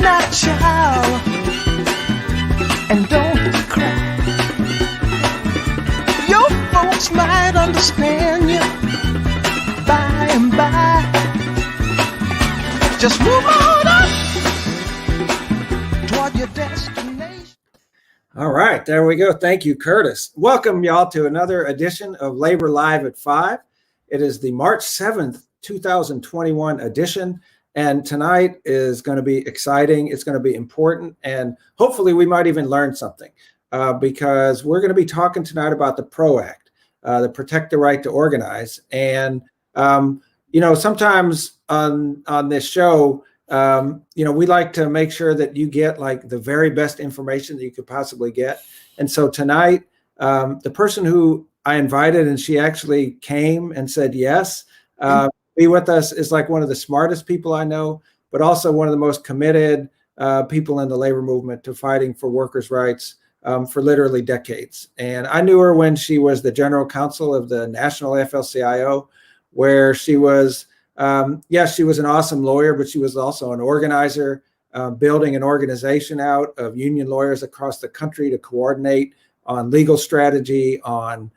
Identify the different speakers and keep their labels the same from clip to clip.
Speaker 1: not child, and don't cry. Your folks might understand you by and by. Just move on up toward your destination.
Speaker 2: All right, there we go. Thank you, Curtis. Welcome, y'all, to another edition of Labor Live at 5. It is the March 7th, 2021 edition. And tonight is going to be exciting. It's going to be important. And hopefully we might even learn something because we're going to be talking tonight about the PRO Act, the Protect the Right to Organize. And, sometimes on this show, we like to make sure that you get like the very best information that you could possibly get. And so tonight, the person who I invited and she actually came and said yes, be with us is like one of the smartest people I know, but also one of the most committed people in the labor movement to fighting for workers' rights for literally decades. And I knew her when she was the general counsel of the National AFL-CIO, where she was, she was an awesome lawyer, but she was also an organizer, building an organization out of union lawyers across the country to coordinate on legal strategy, on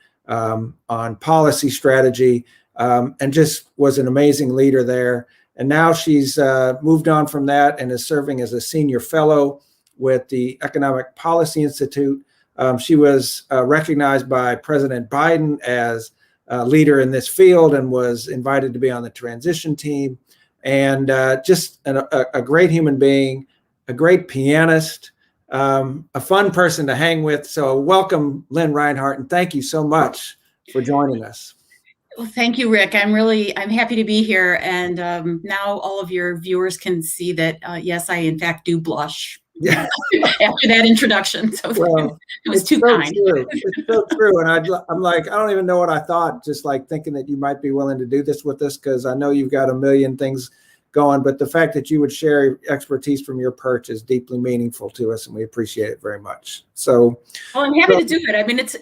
Speaker 2: policy strategy, and just was an amazing leader there. And now she's moved on from that and is serving as a senior fellow with the Economic Policy Institute. She was recognized by President Biden as a leader in this field and was invited to be on the transition team. And just a great human being, a great pianist, a fun person to hang with. So welcome, Lynn Rhinehart, and thank you so much for joining us.
Speaker 3: Well, thank you, Rick. I'm happy to be here. And now all of your viewers can see that, yes, I in fact do blush after that introduction. So it was too kind.
Speaker 2: True. It's so true. And I'm like, I don't even know what I thought, just like thinking that you might be willing to do this with us, because I know you've got a million things going, but the fact that you would share expertise from your perch is deeply meaningful to us, and we appreciate it very much. So,
Speaker 3: well, I'm happy to do it. I mean, it's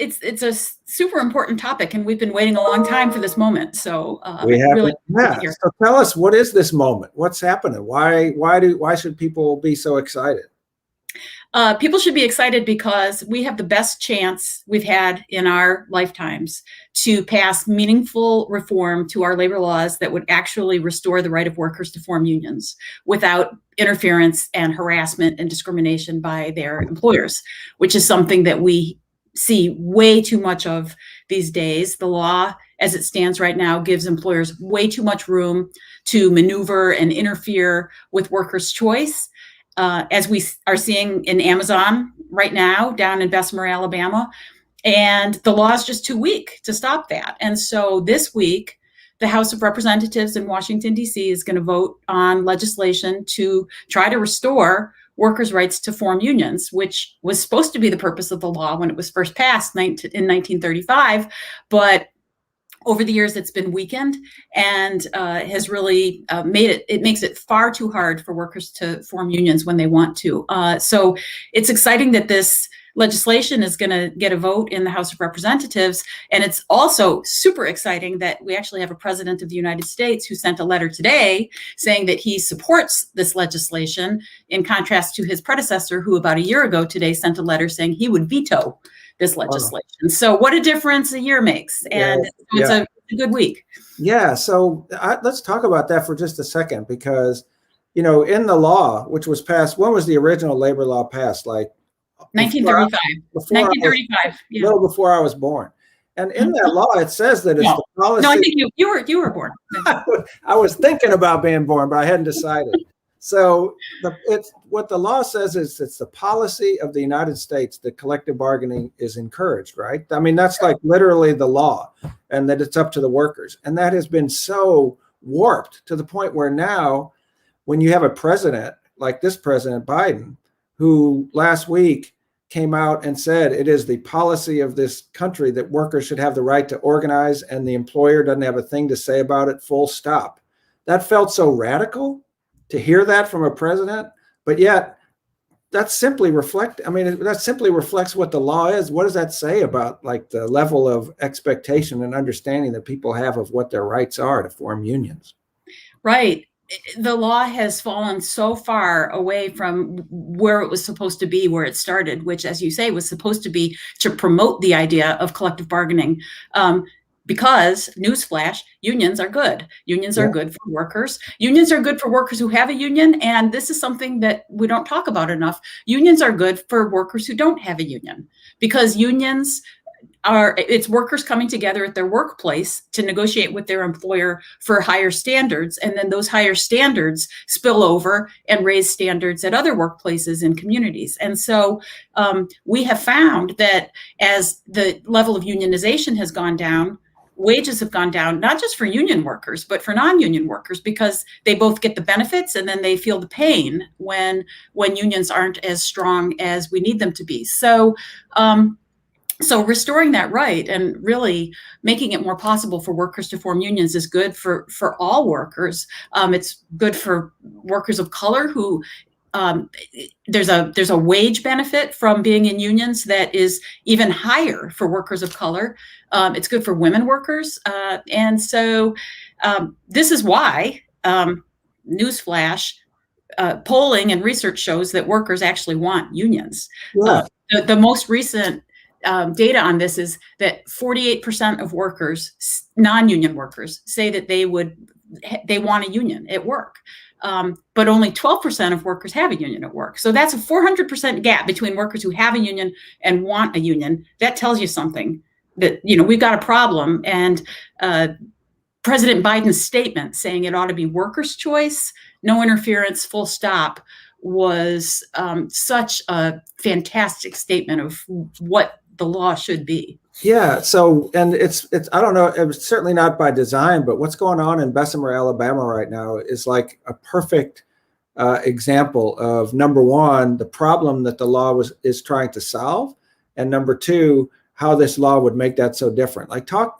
Speaker 3: a super important topic, and we've been waiting a long time for this moment. So
Speaker 2: we have really So tell us, what is this moment? What's happening? Why should people be so excited?
Speaker 3: People should be excited because we have the best chance we've had in our lifetimes to pass meaningful reform to our labor laws that would actually restore the right of workers to form unions without interference and harassment and discrimination by their employers, which is something that we see way too much of these days. The law, as it stands right now, gives employers way too much room to maneuver and interfere with workers' choice. As we are seeing in Amazon right now down in Bessemer, Alabama. And the law is just too weak to stop that. And so this week, the House of Representatives in Washington, D.C. is going to vote on legislation to try to restore workers' rights to form unions, which was supposed to be the purpose of the law when it was first passed in 1935. But over the years, it's been weakened and has really makes it far too hard for workers to form unions when they want to. So it's exciting that this legislation is going to get a vote in the House of Representatives. And it's also super exciting that we actually have a president of the United States who sent a letter today saying that he supports this legislation, in contrast to his predecessor, who about a year ago today sent a letter saying he would veto this legislation. Wow. So what a difference a year makes. And it's a good week.
Speaker 2: Yeah. So let's talk about that for just a second, because, in the law, which was passed, when was the original labor law passed? Like
Speaker 3: 1935. 1935.
Speaker 2: A little before I was born. And in that law, it says that it's the policy.
Speaker 3: No, I think you were born.
Speaker 2: I was thinking about being born, but I hadn't decided. So what the law says is it's the policy of the United States that collective bargaining is encouraged, right? I mean, that's like literally the law, and that it's up to the workers. And that has been so warped to the point where now, when you have a president like this President Biden, who last week came out and said it is the policy of this country that workers should have the right to organize and the employer doesn't have a thing to say about it, full stop. That felt so radical to hear that from a president, but yet that simply reflects what the law is. What does that say about like the level of expectation and understanding that people have of what their rights are to form unions?
Speaker 3: Right. the law has fallen so far away from where it was supposed to be, where it started, which, as you say, was supposed to be to promote the idea of collective bargaining. Because, newsflash, unions are good. Unions are good for workers. Unions are good for workers who have a union. And this is something that we don't talk about enough. Unions are good for workers who don't have a union, because unions it's workers coming together at their workplace to negotiate with their employer for higher standards. And then those higher standards spill over and raise standards at other workplaces and communities. And so we have found that as the level of unionization has gone down, wages have gone down, not just for union workers, but for non-union workers, because they both get the benefits and then they feel the pain when unions aren't as strong as we need them to be. So restoring that right and really making it more possible for workers to form unions is good for all workers. It's good for workers of color who there's a wage benefit from being in unions that is even higher for workers of color. It's good for women workers. And so this is why, newsflash, polling and research shows that workers actually want unions.
Speaker 2: Yeah.
Speaker 3: The most recent data on this is that 48% of workers, non-union workers, say that they want a union at work. But only 12% of workers have a union at work. So that's a 400% gap between workers who have a union and want a union. That tells you something, that, we've got a problem. And President Biden's statement saying it ought to be workers' choice, no interference, full stop, was such a fantastic statement of what the law should be.
Speaker 2: Yeah. So, and it's, I don't know, it was certainly not by design, but what's going on in Bessemer, Alabama right now is like a perfect example of, number one, the problem that the law is trying to solve. And number two, how this law would make that so different. Like tell,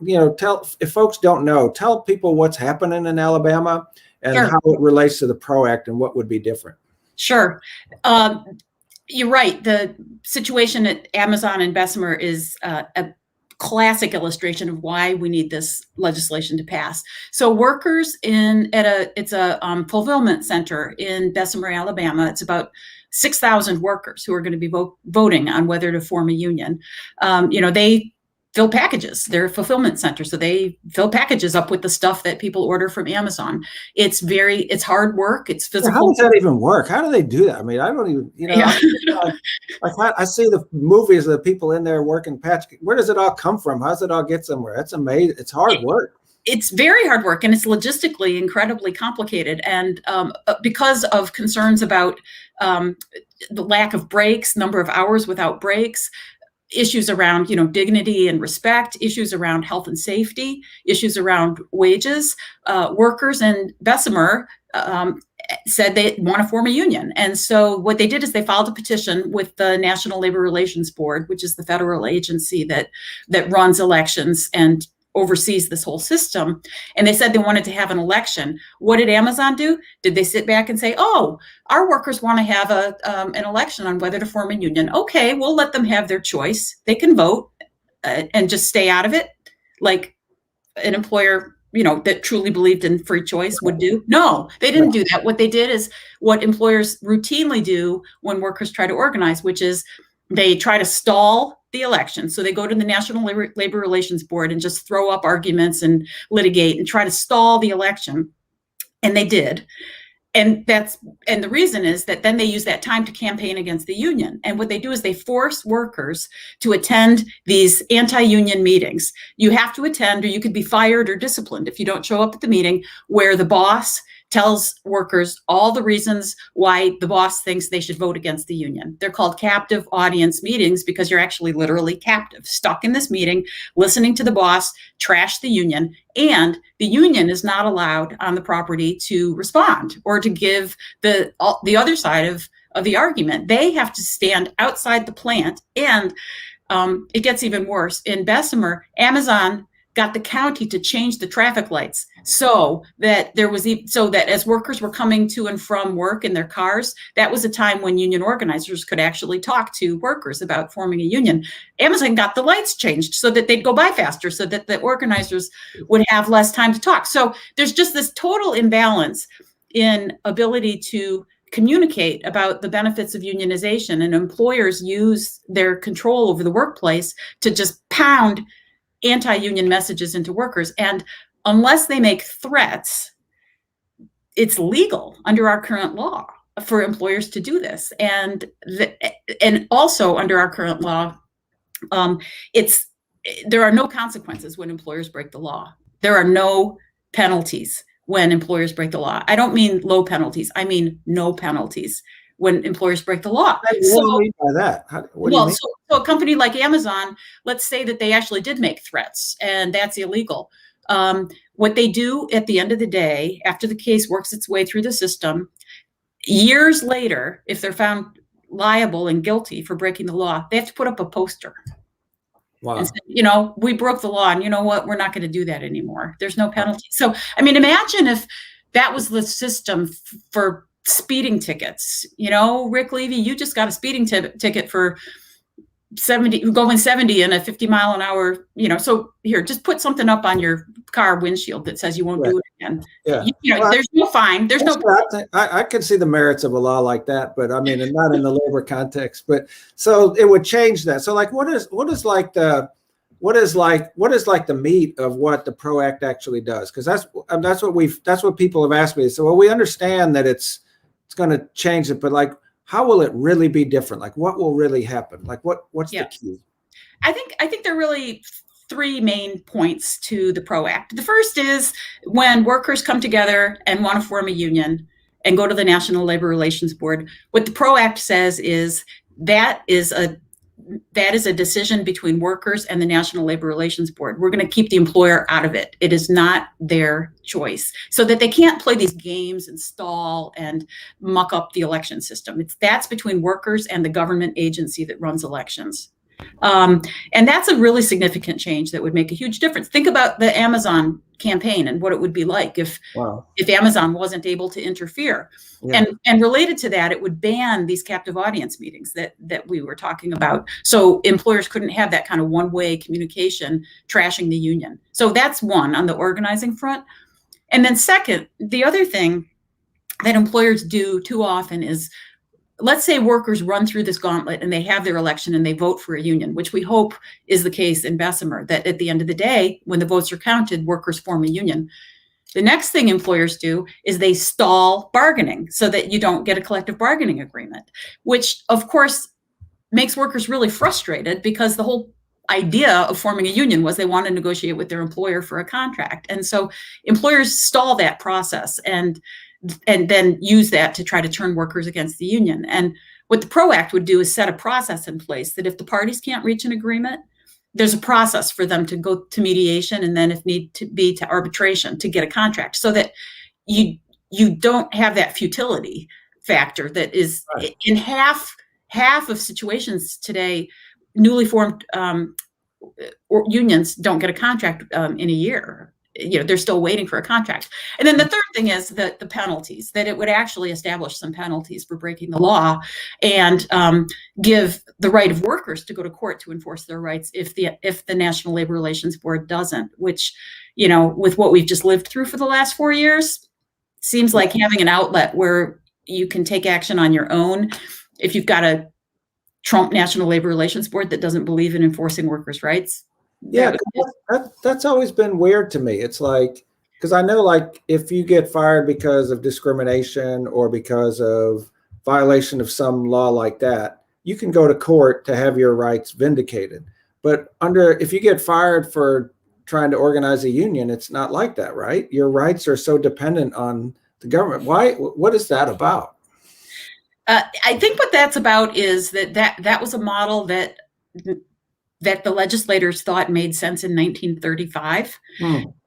Speaker 2: if folks don't know, tell people what's happening in Alabama and
Speaker 3: Sure.
Speaker 2: how it relates to the PRO Act and what would be different.
Speaker 3: Sure. You're right. The situation at Amazon and Bessemer is a classic illustration of why we need this legislation to pass. So workers it's a fulfillment center in Bessemer, Alabama. It's about 6,000 workers who are going to be voting on whether to form a union. They fill packages. They're a fulfillment center, so they fill packages up with the stuff that people order from Amazon. It's hard work. It's physical.
Speaker 2: How does that even work? How do they do that? I mean, I don't even,
Speaker 3: Yeah.
Speaker 2: I see the movies of the people in there working packages. Where does it all come from? How does it all get somewhere? That's amazing. It's hard work.
Speaker 3: It's very hard work, and it's logistically incredibly complicated. And because of concerns about the lack of breaks, number of hours without breaks, issues around, dignity and respect, issues around health and safety, issues around wages, workers in Bessemer said they want to form a union. And so what they did is they filed a petition with the National Labor Relations Board, which is the federal agency that runs elections and oversees this whole system. And they said they wanted to have an election. What did Amazon do? Did they sit back and say, oh, our workers want to have an election on whether to form a union? Okay, we'll let them have their choice. They can vote and just stay out of it, like an employer, that truly believed in free choice would do. No, they didn't do that. What they did is what employers routinely do when workers try to organize, which is they try to stall the election. So they go to the National Labor Relations Board and just throw up arguments and litigate and try to stall the election. And they did. And the reason is that then they use that time to campaign against the union. And what they do is they force workers to attend these anti-union meetings. You have to attend, or you could be fired or disciplined if you don't show up at the meeting, where the boss tells workers all the reasons why the boss thinks they should vote against the union. They're called captive audience meetings because you're actually literally captive, stuck in this meeting, listening to the boss trash the union, and the union is not allowed on the property to respond or to give the other side of the argument. They have to stand outside the plant, and it gets even worse. In Bessemer, Amazon got the county to change the traffic lights so that as workers were coming to and from work in their cars, that was a time when union organizers could actually talk to workers about forming a union. Amazon got the lights changed so that they'd go by faster, so that the organizers would have less time to talk. So there's just this total imbalance in ability to communicate about the benefits of unionization, and employers use their control over the workplace to just pound anti-union messages into workers. And unless they make threats, it's legal under our current law for employers to do this. And also under our current law, there are no consequences when employers break the law. There are no penalties when employers break the law. I don't mean low penalties. I mean no penalties when employers break the law.
Speaker 2: What do you mean by that? What do you mean?
Speaker 3: So a company like Amazon, let's say that they actually did make threats, and that's illegal. What they do at the end of the day, after the case works its way through the system, years later, if they're found liable and guilty for breaking the law, they have to put up a poster.
Speaker 2: Wow.
Speaker 3: And say, we broke the law, and you know what? We're not going to do that anymore. There's no penalty. So, I mean, imagine if that was the system for speeding tickets. Rick Levy, you just got a speeding ticket for 70, going 70 in a 50-mile-an-hour. So here, just put something up on your car windshield that says you won't do it again.
Speaker 2: Yeah.
Speaker 3: There's no fine. There's no.
Speaker 2: I can see the merits of a law like that, but I mean, not in the labor context. But so it would change that. So, like, what is the meat of what the PRO Act actually does? Because that's what people have asked me. So, well, we understand that it's going to change it, but like, how will it really be different? Like, what will really happen? Like, what's the key?
Speaker 3: I think there are really three main points to the PRO Act. The first is when workers come together and want to form a union and go to the National Labor Relations Board, what the PRO Act says is that is a decision between workers and the National Labor Relations Board. We're going to keep the employer out of it. It is not their choice, so that they can't play these games and stall and muck up the election system. That's between workers and the government agency that runs elections. And that's a really significant change that would make a huge difference. Think about the Amazon campaign and what it would be like if Amazon wasn't able to interfere. Yeah. And related to that, it would ban these captive audience meetings that we were talking about. So employers couldn't have that kind of one-way communication trashing the union. So that's one on the organizing front. And then second, the other thing that employers do too often is, let's say workers run through this gauntlet and they have their election and they vote for a union, which we hope is the case in Bessemer, that at the end of the day, when the votes are counted, workers form a union. The next thing employers do is they stall bargaining so that you don't get a collective bargaining agreement, which of course makes workers really frustrated, because the whole idea of forming a union was they want to negotiate with their employer for a contract. And so employers stall that process and then use that to try to turn workers against the union. And what the PRO Act would do is set a process in place that if the parties can't reach an agreement, there's a process for them to go to mediation, and then if need to be to arbitration to get a contract, so that you don't have that futility factor that is right. In half of situations today. Newly formed unions don't get a contract in a year. They're still waiting for a contract. And then the third thing is the penalties, that it would actually establish some penalties for breaking the law and give the right of workers to go to court to enforce their rights if the National Labor Relations Board doesn't, which, with what we've just lived through for the last 4 years, seems like having an outlet where you can take action on your own if you've got a Trump National Labor Relations Board that doesn't believe in enforcing workers' rights.
Speaker 2: Yeah, that's always been weird to me. It's like, because I know, like, if you get fired because of discrimination or because of violation of some law like that, you can go to court to have your rights vindicated. But if you get fired for trying to organize a union, it's not like that, right? Your rights are so dependent on the government. Why? What is that about?
Speaker 3: I think what that's about is that was a model that the legislators thought made sense in 1935.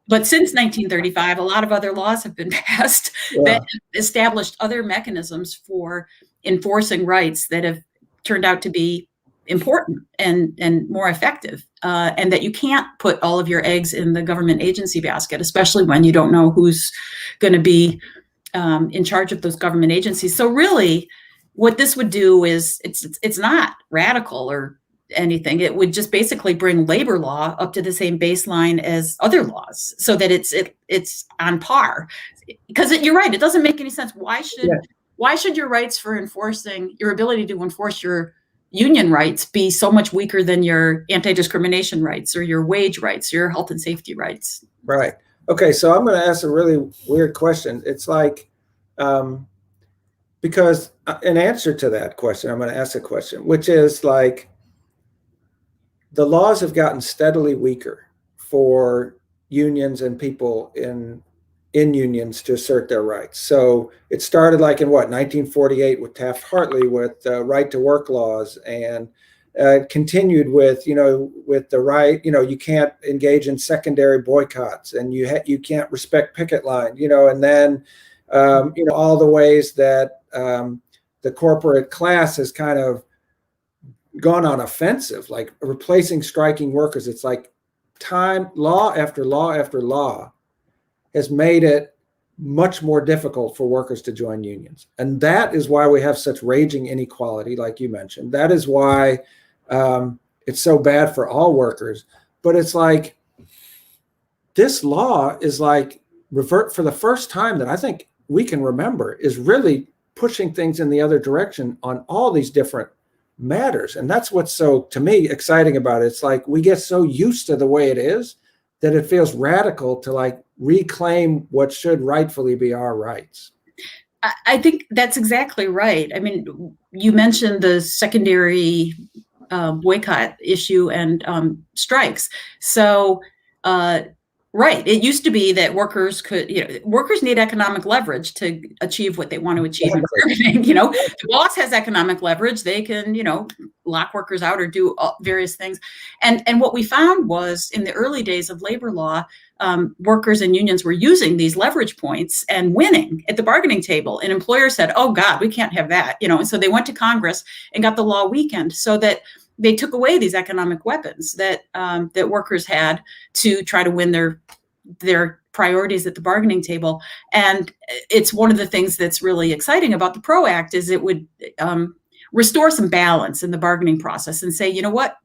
Speaker 3: But since 1935, a lot of other laws have been passed that established other mechanisms for enforcing rights that have turned out to be important and more effective, and that you can't put all of your eggs in the government agency basket, especially when you don't know who's going to be in charge of those government agencies. So really, what this would do is it's not radical or anything. It would just basically bring labor law up to the same baseline as other laws, so that it's on par. Because you're right, it doesn't make any sense. Why should your rights for enforcing your ability to enforce your union rights be so much weaker than your anti-discrimination rights or your wage rights, your health and safety rights?
Speaker 2: Right. Okay. So I'm going to ask a really weird question. It's like, because in answer to that question, I'm going to ask a question, which is like, the laws have gotten steadily weaker for unions and people in unions to assert their rights. So it started like in 1948 with Taft-Hartley with right to work laws, and continued with, with the right, you can't engage in secondary boycotts, and you can't respect picket line, and then, all the ways that the corporate class has kind of gone on offensive, like replacing striking workers. It's like law after law after law has made it much more difficult for workers to join unions. And that is why we have such raging inequality, like you mentioned. That is why it's so bad for all workers. But it's like, this law is like for the first time that I think we can remember, is really pushing things in the other direction on all these different matters. And that's what's so, to me, exciting about it. It's like we get so used to the way it is that it feels radical to like reclaim what should rightfully be our rights.
Speaker 3: I think that's exactly right. I mean, you mentioned the secondary boycott issue and strikes. So, right. It used to be that workers workers need economic leverage to achieve what they want to achieve in bargaining. The boss has economic leverage. They can, lock workers out or do various things. And what we found was, in the early days of labor law, workers and unions were using these leverage points and winning at the bargaining table. And employers said, oh God, we can't have that. And so they went to Congress and got the law weakened, so that they took away these economic weapons that that workers had to try to win their priorities at the bargaining table. And it's one of the things that's really exciting about the PRO Act is it would restore some balance in the bargaining process and say, you know what?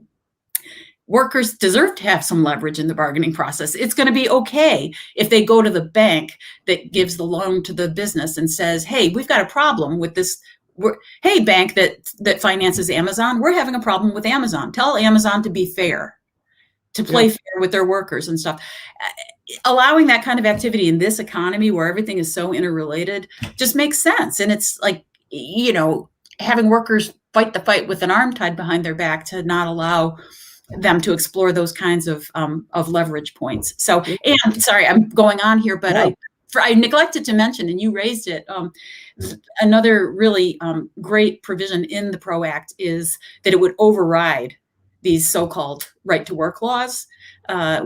Speaker 3: Workers deserve to have some leverage in the bargaining process. It's going to be okay if they go to the bank that gives the loan to the business and says, hey, we've got a problem with this. Hey, bank that finances Amazon, we're having a problem with Amazon. Tell Amazon to be fair, to play fair with their workers and stuff. Allowing that kind of activity in this economy where everything is so interrelated just makes sense. And it's like, having workers fight the fight with an arm tied behind their back to not allow them to explore those kinds of leverage points. So, and sorry, I'm going on here, but I neglected to mention, and you raised it, another really great provision in the PRO Act is that it would override these so-called right to work laws,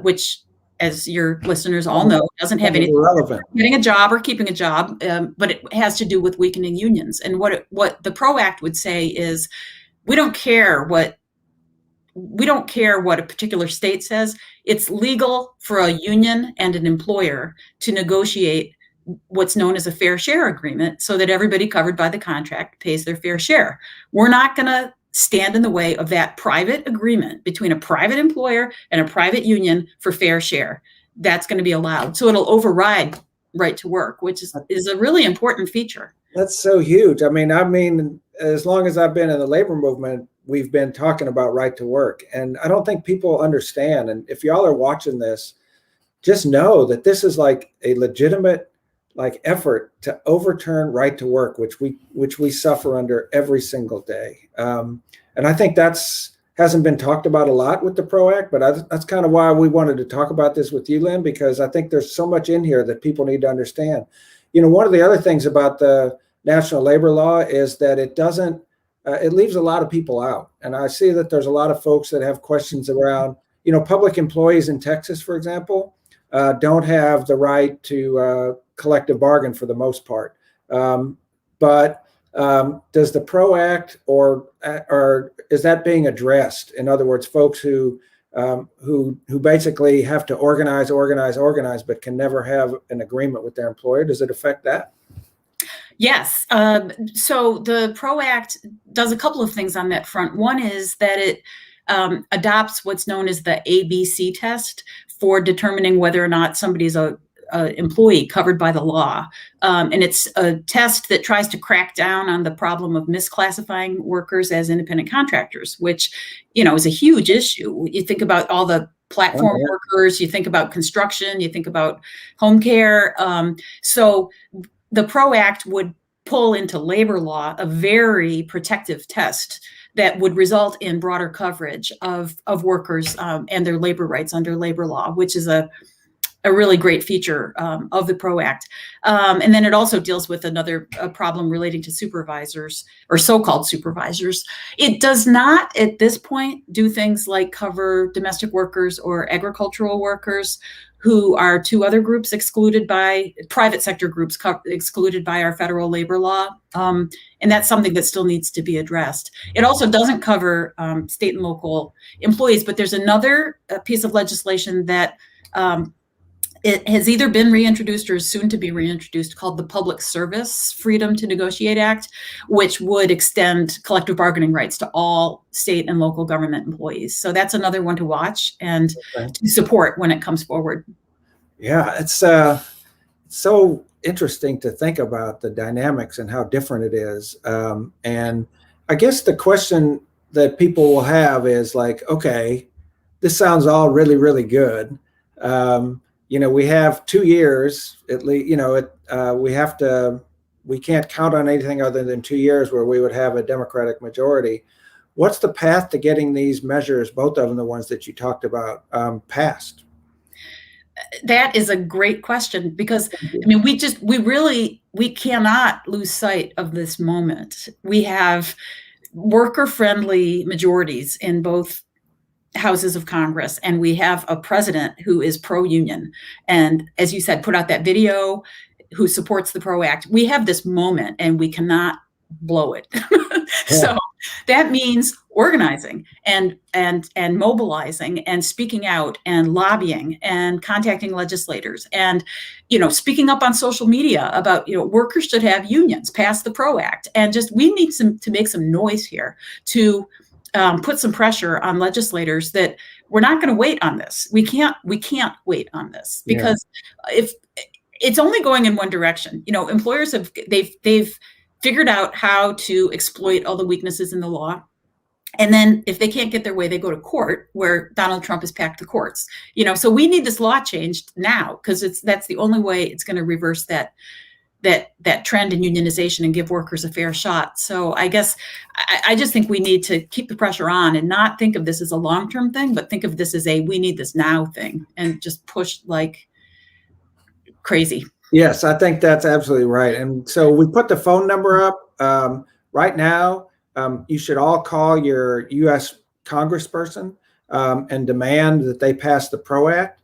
Speaker 3: which, as your listeners all know, doesn't have anything to do with getting a job or keeping a job, but it has to do with weakening unions. And what the PRO Act would say is, we don't care what a particular state says. It's legal for a union and an employer to negotiate what's known as a fair share agreement so that everybody covered by the contract pays their fair share. We're not going to stand in the way of that private agreement between a private employer and a private union for fair share. That's going to be allowed. So it'll override right to work, which is a really important feature.
Speaker 2: That's so huge. I mean, as long as I've been in the labor movement, we've been talking about right to work. And I don't think people understand. And if y'all are watching this, just know that this is like a legitimate effort to overturn right to work, which we suffer under every single day. And I think hasn't been talked about a lot with the PRO Act, but that's kind of why we wanted to talk about this with you, Lynn, because I think there's so much in here that people need to understand. One of the other things about the national labor law is that it leaves a lot of people out. And I see that there's a lot of folks that have questions around, public employees in Texas, for example, don't have the right to collective bargain for the most part. But does the PRO Act or is that being addressed? In other words, folks who basically have to organize, but can never have an agreement with their employer. Does it affect that?
Speaker 3: Yes. So the PRO Act does a couple of things on that front. One is that it adopts what's known as the ABC test for determining whether or not somebody's a employee covered by the law. And it's a test that tries to crack down on the problem of misclassifying workers as independent contractors, which, is a huge issue. You think about all the platform workers, you think about construction, you think about home care. So the PRO Act would pull into labor law a very protective test that would result in broader coverage of workers and their labor rights under labor law, which is a really great feature of the PRO Act. And then it also deals with another problem relating to supervisors or so-called supervisors. It does not, at this point, do things like cover domestic workers or agricultural workers, who are two other groups excluded by private sector groups excluded by our federal labor law. And that's something that still needs to be addressed. It also doesn't cover state and local employees, but there's another piece of legislation that it has either been reintroduced or is soon to be reintroduced, called the Public Service Freedom to Negotiate Act, which would extend collective bargaining rights to all state and local government employees. So that's another one to watch and to support when it comes forward.
Speaker 2: Yeah, it's so interesting to think about the dynamics and how different it is. And I guess the question that people will have is like, okay, this sounds all really, really good. We have 2 years at least, we can't count on anything other than 2 years where we would have a Democratic majority. What's the path to getting these measures, both of them, the ones that you talked about, passed?
Speaker 3: That is a great question, because we cannot lose sight of this moment. We have worker-friendly majorities in both houses of Congress, and we have a president who is pro-union, and, as you said, put out that video, who supports the PRO Act. We have this moment and we cannot blow it. So that means organizing and mobilizing and speaking out and lobbying and contacting legislators and, speaking up on social media about, workers should have unions, pass the PRO Act. And we need to make some noise here to put some pressure on legislators that we're not going to wait on this. We can't wait on this, because if it's only going in one direction, employers they've figured out how to exploit all the weaknesses in the law. And then if they can't get their way, they go to court, where Donald Trump has packed the courts. So we need this law changed now, because that's the only way it's going to reverse that trend in unionization and give workers a fair shot. So I guess I just think we need to keep the pressure on and not think of this as a long-term thing, but think of this as we need this now thing, and just push like crazy.
Speaker 2: Yes, I think that's absolutely right. And so we put the phone number up right now. You should all call your U.S. congressperson and demand that they pass the PRO Act.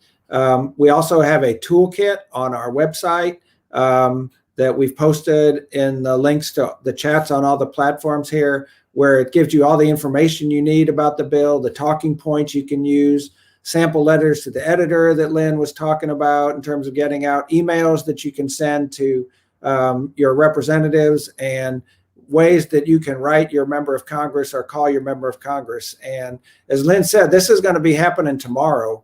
Speaker 2: We also have a toolkit on our website that we've posted in the links to the chats on all the platforms here, where it gives you all the information you need about the bill, the talking points you can use, sample letters to the editor that Lynn was talking about in terms of getting out, emails that you can send to your representatives, and ways that you can write your member of Congress or call your member of Congress. And as Lynn said, this is going to be happening tomorrow.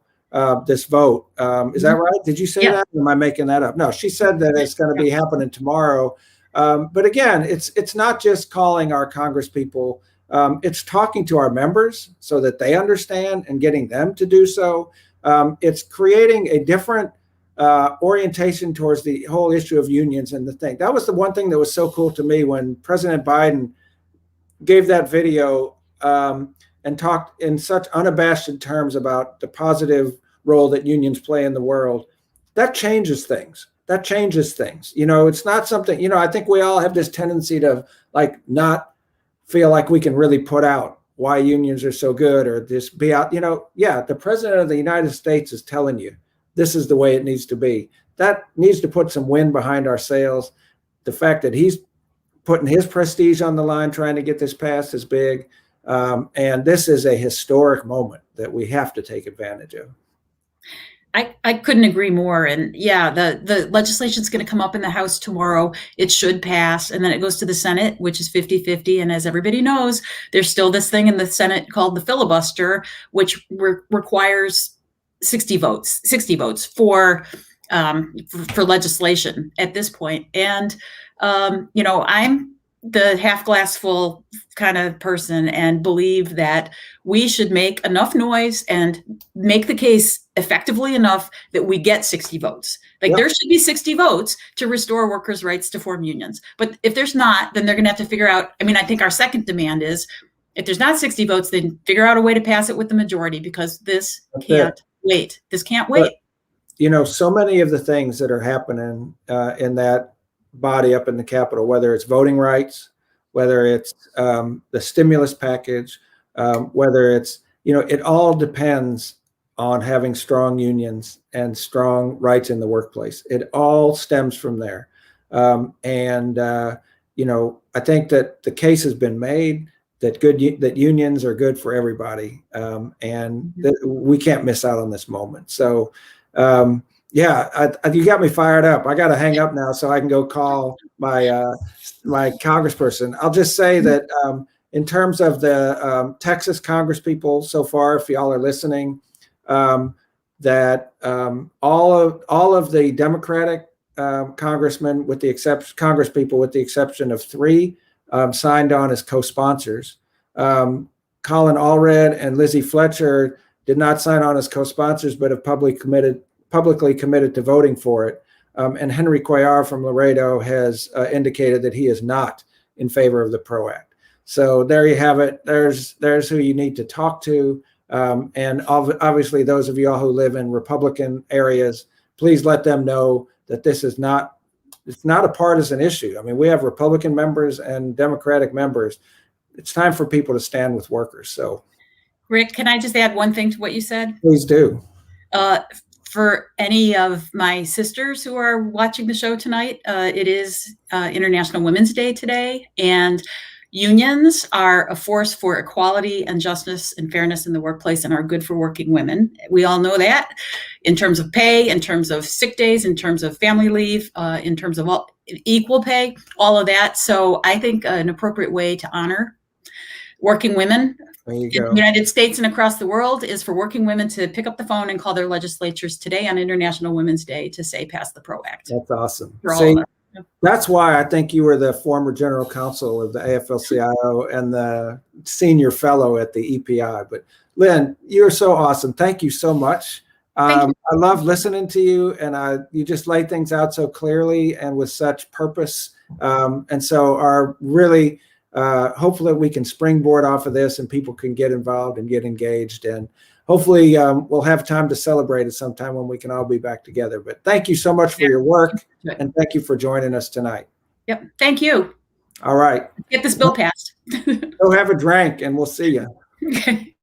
Speaker 2: This vote. Is that right? Did you say that? Or am I making that up? No, she said that it's going to be happening tomorrow. But again, it's not just calling our Congress people. It's talking to our members so that they understand and getting them to do so. It's creating a different orientation towards the whole issue of unions and the thing. That was the one thing that was so cool to me when President Biden gave that video and talked in such unabashed terms about the positive role that unions play in the world. That changes things. It's not something, I think we all have this tendency to not feel like we can really put out why unions are so good, or just be out, the president of the United States is telling you this is the way it needs to be. That needs to put some wind behind our sails. The fact that he's putting his prestige on the line trying to get this passed is big. And this is a historic moment that we have to take advantage of.
Speaker 3: I I couldn't agree more. And yeah, the legislation is going to come up in the House tomorrow. It should pass. And then it goes to the Senate, which is 50-50. And as everybody knows, there's still this thing in the Senate called the filibuster, which requires 60 votes for legislation at this point. And, I'm the half glass full kind of person and believe that we should make enough noise and make the case effectively enough that we get 60 votes. Like, there should be 60 votes to restore workers' rights to form unions. But if there's not, then they're going to have to figure out. I mean, I think our second demand is, if there's not 60 votes, then figure out a way to pass it with the majority, because this can't wait. This can't wait.
Speaker 2: But, so many of the things that are happening in that body up in the Capitol, whether it's voting rights, whether it's the stimulus package, whether it's, it all depends on having strong unions and strong rights in the workplace. It all stems from there. I think that the case has been made that unions are good for everybody. We can't miss out on this moment. So, you got me fired up. I got to hang up now so I can go call my my congressperson. I'll just say that in terms of the Texas Congress people so far, if y'all are listening, that all of the Democratic congressmen, with the exception Congress people, with the exception of 3, signed on as co-sponsors. Colin Allred and Lizzie Fletcher did not sign on as co-sponsors, but have publicly committed to voting for it. And Henry Cuellar from Laredo has indicated that he is not in favor of the PRO Act. So there you have it. There's who you need to talk to. And obviously, those of y'all who live in Republican areas, please let them know that this is not, it's not a partisan issue. I mean, we have Republican members and Democratic members. It's time for people to stand with workers. So,
Speaker 3: Rick, can I just add one thing to what you said?
Speaker 2: Please do.
Speaker 3: For any of my sisters who are watching the show tonight, it is International Women's Day today, and unions are a force for equality and justice and fairness in the workplace and are good for working women. We all know that, in terms of pay, in terms of sick days, in terms of family leave, in terms of equal pay, all of that. So I think an appropriate way to honor working women in the United States and across the world is for working women to pick up the phone and call their legislatures today on International Women's Day to say, pass the PRO Act.
Speaker 2: That's awesome. See, that's why I think you were the former general counsel of the AFL-CIO and the senior fellow at the EPI. But Lynn, you're so awesome. Thank you so much. I love listening to you, and you just lay things out so clearly and with such purpose. And so are really hopefully we can springboard off of this and people can get involved and get engaged, and hopefully we'll have time to celebrate it sometime when we can all be back together. But thank you so much for your work, and thank you for joining us tonight.
Speaker 3: Yep. Thank you.
Speaker 2: All right.
Speaker 3: Get this bill passed.
Speaker 2: Go have a drink and we'll see you.
Speaker 3: Okay.